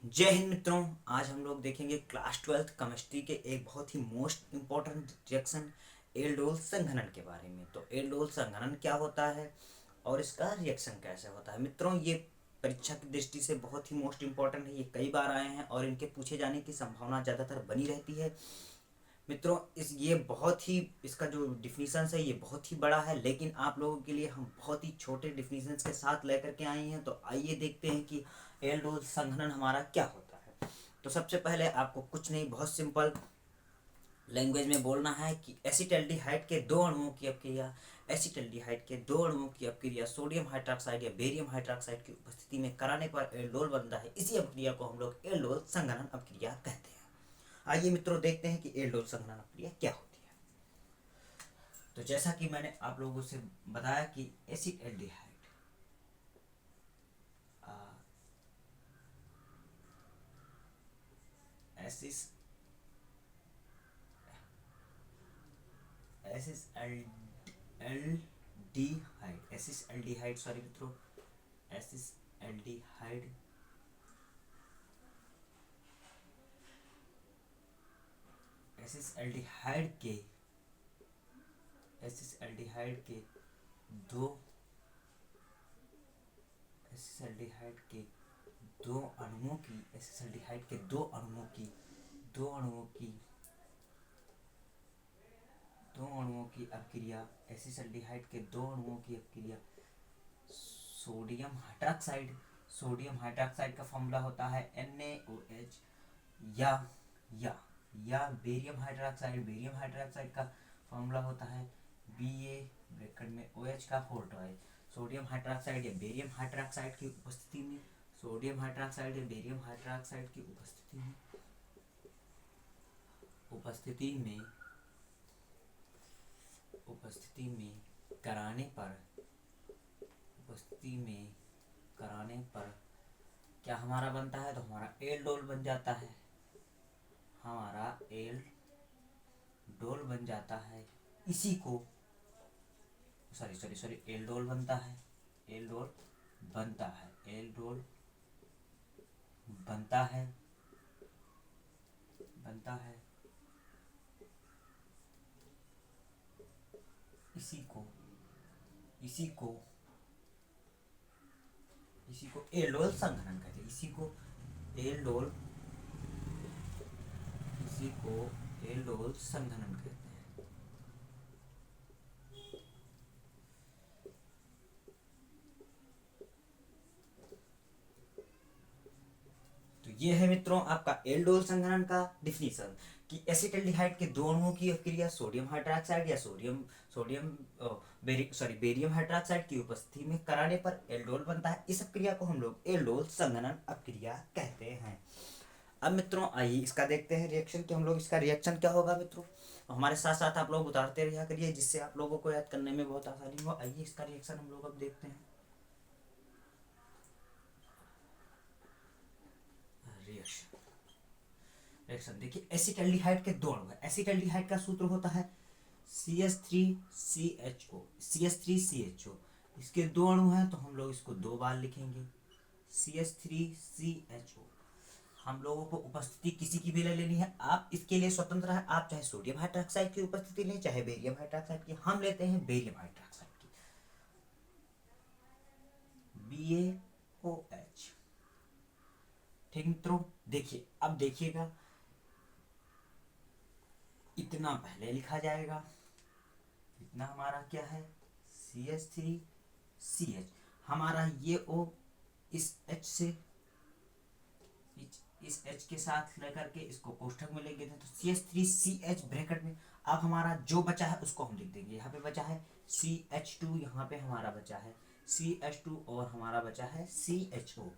जय हिंद मित्रों। आज हम लोग देखेंगे क्लास 12th केमिस्ट्री के एक बहुत ही मोस्ट इम्पोर्टेंट रिएक्शन एल्डोल संघनन के बारे में। तो एल्डोल संघनन क्या होता है और इसका रिएक्शन कैसे होता है। मित्रों, ये परीक्षा की दृष्टि से बहुत ही मोस्ट इम्पोर्टेंट है। ये कई बार आए हैं और इनके पूछे जाने की संभावना ज़्यादातर बनी रहती है। मित्रों, इस ये बहुत ही इसका जो डिफिनीशन है ये बहुत ही बड़ा है, लेकिन आप लोगों के लिए हम बहुत ही छोटे डिफिनीशन के साथ लेकर के आए हैं। तो आइए देखते हैं कि एल्डोल संघनन हमारा क्या होता है। तो सबसे पहले आपको कुछ नहीं, बहुत सिंपल लैंग्वेज में बोलना है कि एसिटल्डिहाइड के दो अणुओं की अपक्रिया, एसिटल्डिहाइड के दो अणुओं की अपक्रिया सोडियम हाइड्रोक्साइड या बेरियम हाइड्रोक्साइड की उपस्थिति में कराने पर एल्डोल बनता है। इसी अपक्रिया को हम लोग एल्डोल संघनन अपक्रिया कहते हैं। आइए मित्रों देखते हैं कि एल्डोल संघनन अपक्रिया क्या होती है। तो जैसा कि मैंने आप लोगों से बताया कि एसिटल्डिहाइड एसिस एसिस एल्डिहाइड एसिस एल्डिहाइड सॉरी मित्रों, एसिस एल्डिहाइड एसिस एल्डिहाइड के एसिस एल्डिहाइड के दो एसिस एल्डिहाइड के दो अणुओं की एसिस एल्डिहाइड के दो अणुओं की दो अणुओं की अपक्रिया एसिसल्डिहाइड के दो अणुओं की अपक्रिया सोडियम हाइड्रोक्साइड का फॉर्मूला होता है NaOH, या या या बेरियम हाइड्रोक्साइड का फॉर्मूला होता है Ba ब्रैकेट में OH का 4 टॉय। सोडियम हाइड्रोक्साइड या बेरियम हाइड्रोक्साइड की उपस्थिति में सोडियम हाइड्रोक्साइड या बेरियम हाइड्रोक्साइड की उपस्थिति में उपस्थिति में कराने पर उपस्थिति में कराने पर क्या हमारा बनता है, तो हमारा एल्डोल बन जाता है। हमारा एल्डोल बन जाता है। इसी को सॉरी एल्डोल बनता है। एल्डोल बनता है एल्डोल बनता है बनता है इसी को इसी को इसी को एल्डोल संघनन कहते हैं। एल्डोल इसी को एल्डोल संघनन कहते हैं। तो ये है मित्रों आपका एल्डोल संघनन का डिफिनीशन कि एसिटल्डिहाइड के दो अणुओं की अपक्रिया सोडियम हाइड्रोक्साइड या सोडियम सोडियम बेरियम हाइड्रोक्साइड की उपस्थिति में कराने पर एल्डोल बनता है। इस अपक्रिया को हम लोग एल्डोल संघनन अपक्रिया कहते हैं। अब मित्रों आइए इसका देखते हैं रिएक्शन कि हम लोग इसका रिएक्शन क्या होगा। मित्रों हमारे साथ साथ आप लोग उतारते रहा करिए, जिससे आप लोगों को याद करने में बहुत आसानी हो। आइए इसका रिएक्शन हम लोग अब देखते हैं। रिएक्शन रिएक्शन देखिए, एसिटल्डिहाइड के दो अणु है। एसिटल्डिहाइड का सूत्र होता है CH3CHO। इसके दो अणु हैं तो हम लोग इसको दो बार लिखेंगे CH3CHO। हम लोगों को उपस्थिति किसी की भी ले लेनी है, आप इसके लिए स्वतंत्र है। आप चाहे सोडियम हाइड्रोक्साइड की उपस्थिति लें चाहे बेरियम हाइड्रोक्साइड की। हम लेते हैं बेरियम हाइड्रोक्साइड की, BaOH। ठीक मित्रों, देखिए अब देखिएगा, इतना पहले लिखा जाएगा। इतना हमारा क्या है CH3CH। हमारा ये O इस H से इस H के साथ लेकर के इसको कोष्ठक में लेंगे तो CH3CH ब्रैकेट में। अब हमारा जो बचा है उसको हम लिख देंगे। यहाँ पे बचा है CH2, यहाँ पे हमारा बचा है CH2 और हमारा बचा है CHO।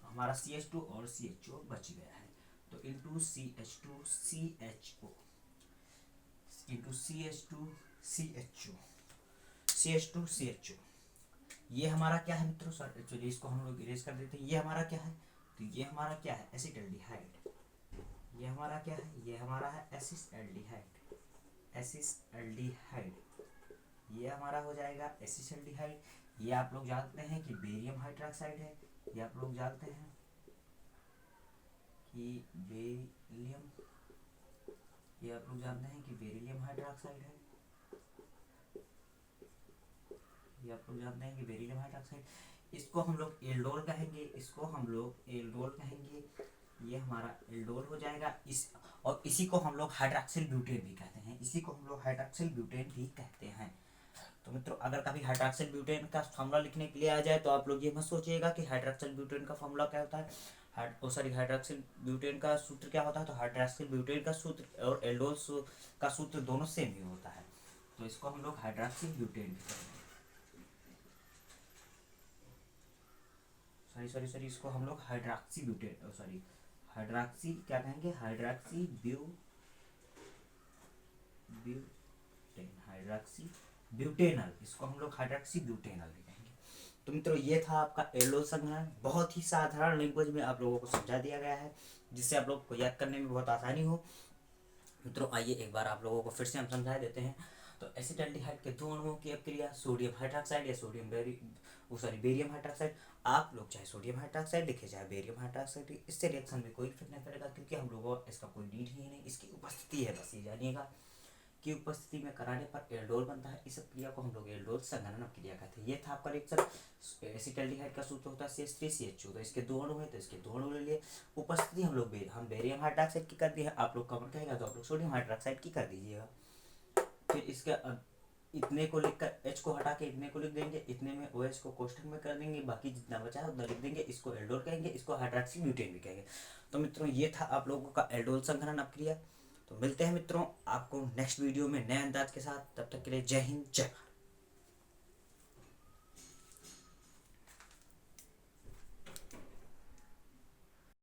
हमारा CH2 और CHO बच गया है। तो इंटू CH2CHO ये हमारा क्या है मित्रों। सर चलिए इसको हम लोग इरेज कर देते हैं। ये हमारा क्या है, तो ये हमारा क्या है एसिटल्डिहाइड। ये हमारा क्या है, ये हमारा है एसिस एल्डिहाइड। ये हमारा हो जाएगा एसिसल्डिहाइड। ये आप लोग जानते हैं कि बेरियम हाइड्रोक्साइड है। ये आप लोग जानते हैं कि बेरिलियम, ये आप लोग जानते हैं कि बेरिलियम हाइड्रोक्साइड है, ये आप लोग जानते हैं कि बेरिलियम हाइड्रोक्साइड, इसको हम लोग एल्डोल कहेंगे, इसको हम लोग एल्डोल कहेंगे, ये हमारा एल्डोल हो जाएगा। इस और इसी को हम लोग हाइड्रॉक्सिल ब्यूटेन भी कहते हैं, इसी को हम लोग हाइड्रॉक्सिल ब्यूटेन भी कहते हैं। तो मित्रों अगर कभी हाइड्रॉक्सिल ब्यूटेन का फॉर्मूला लिखने के लिए आ जाए तो आप लोग ये मत सोचिएगा कि हाइड्रॉक्सिल ब्यूटेन का फॉर्मूला क्या होता है, हाइड्रॉक्सिल ब्यूटेन का सूत्र क्या होता है। तो हाइड्रॉक्सिल ब्यूटेन का सूत्र और एल्डोल का सूत्र दोनों सेम ही होता है, तो इसको हम लोग हाइड्रॉक्सिल ब्यूटेन भी कहते हैं। सॉरी इसको हम लोग हाइड्रॉक्सी ब्यूटेन हाइड्रॉक्सी क्या कहेंगे, हाइड्रॉक्सी हाइड्रॉक्सी ब्यूटेनल, इसको हम लोग हाइड्रॉक्सी ब्यूटेनल भी कहेंगे। तो मित्रों ये था आपका एल्डोल संघनन, बहुत ही साधारण लैंग्वेज में आप लोगों को समझा दिया गया है, जिससे आप लोग को याद करने में बहुत आसानी हो। मित्रों आइए एक बार आप लोगों को फिर से हम समझा देते हैं। तो एसिटाल्डिहाइड के दो अणुओं की अपक्रिया सोडियम हाइड्रोक्साइड या बेरियम हाइड्रोक्साइड, आप लोग चाहे सोडियम हाइड्रोक्साइड लिखे चाहे बेरियम हाइड्रोक्साइड, इससे रिएक्शन में कोई इफेक्ट नहीं पड़ेगा, क्योंकि हम लोगों को इसका कोई नीड ही नहीं, इसकी उपस्थिति है, बस ये जानिएगा की उपस्थिति में कराने पर एल्डोल बनता है। इस क्रिया को हम लोग एल्डोल संघनन क्रिया कहते हैं। ये था आपका रिएक्शन। एसिटाल्डिहाइड का सूत्र होता है CH3CH2, तो इसके दो अणु है तो इसके दो अणु ले लिए। उपस्थिति हम लोग बेरियम हाइड्रोक्साइड की कर दी है, आप लोग कॉमन कहेगा तो आप लोग सोडियम हाइड्रोक्साइड की कर दीजिएगा। फिर इसके इतने को लिखकर H को हटा के इतने को लिख देंगे, इतने में OH को कोष्ठक में कर देंगे, बाकी जितना बचा है उतना लिख देंगे। इसको एल्डोल कहेंगे, इसको हाइड्रॉक्सी ब्यूटेन भी कहेंगे। तो मित्रों ये था आप लोगों का एल्डोल संघनन अपक्रिया। तो मिलते हैं मित्रों आपको नेक्स्ट वीडियो में नए अंदाज के साथ, तब तक के लिए जय हिंद जय भारत।